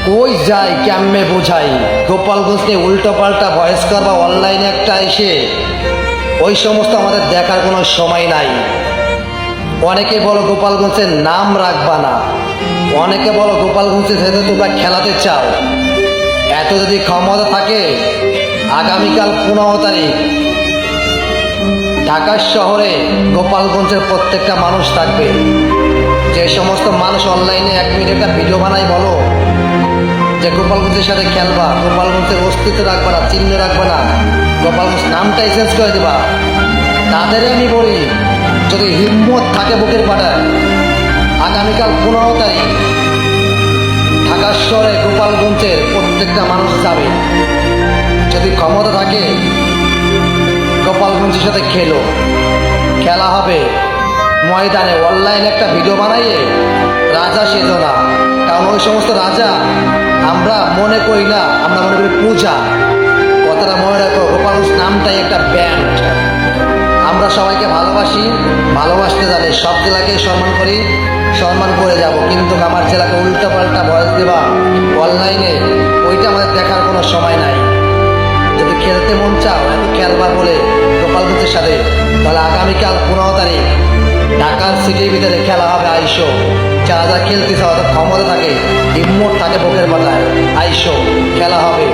কই যাই কেমনে বোঝাই, গোপালগঞ্জ নিয়ে উল্টো পাল্টা ভয়েস কর বা অনলাইনে একটা এসে ওই সমস্ত আমাদের দেখার কোনো সময় নাই। অনেকে বলো গোপালগঞ্জের নাম রাখবা না, অনেকে বলো গোপালগঞ্জের সাথে তোমরা খেলাতে চাও। এত যদি ক্ষমতা থাকে, আগামীকাল 15 তারিখ ঢাকা শহরে গোপালগঞ্জের প্রত্যেকটা মানুষ থাকবে। যে সমস্ত মানুষ অনলাইনে 1 মিনিট একটা ভিডিও বানাই বলো যে গোপালগঞ্জের সাথে খেলবা, গোপালগঞ্জের অস্তিত্ব রাখবা না, চিহ্ন রাখবা না, গোপালগঞ্জ নামটাই চেঞ্জ করে দেবা, তাদের আমি বলি যদি হিম্মত থাকে বুকের পাটায়, আগামীকাল 15 তারিখ ঢাকা শহরে গোপালগঞ্জের প্রত্যেকটা মানুষ যাবে। যদি ক্ষমতা থাকে গোপালগঞ্জের সাথে খেলা হবে ময়দানে। অনলাইনে একটা ভিডিও বানাইয়ে রাজা সেজো না, কারণ ওই সমস্ত রাজা আমরা মনে করি না, আমরা মনে করি পূজা। কথাটা মনে রাখো, গোপালগঞ্জ নামটাই একটা ব্যান্ড। আমরা সবাইকে ভালোবাসি, ভালোবাসতে জানি, সব জেলাকেই সম্মান করি, সম্মান করে যাব, কিন্তু আমার জেলাকে উল্টো পাল্টা ভয়েস দেবা অনলাইনে, ওইটা আমাদের দেখার কোনো সময় নাই। যদি খেলতে মন চাও, এত খেলবা বলে গোপালগঞ্জের সাথে, তাহলে আগামীকাল 15 তারিখ ঢাকার সিটির ভিতরে খেলা হবে। আইসো, যারা যারা খেলতে চাও, ক্ষমতা থাকে, হিম্মত থাকে বুকের পাতায়, আইসো, খেলা হবে।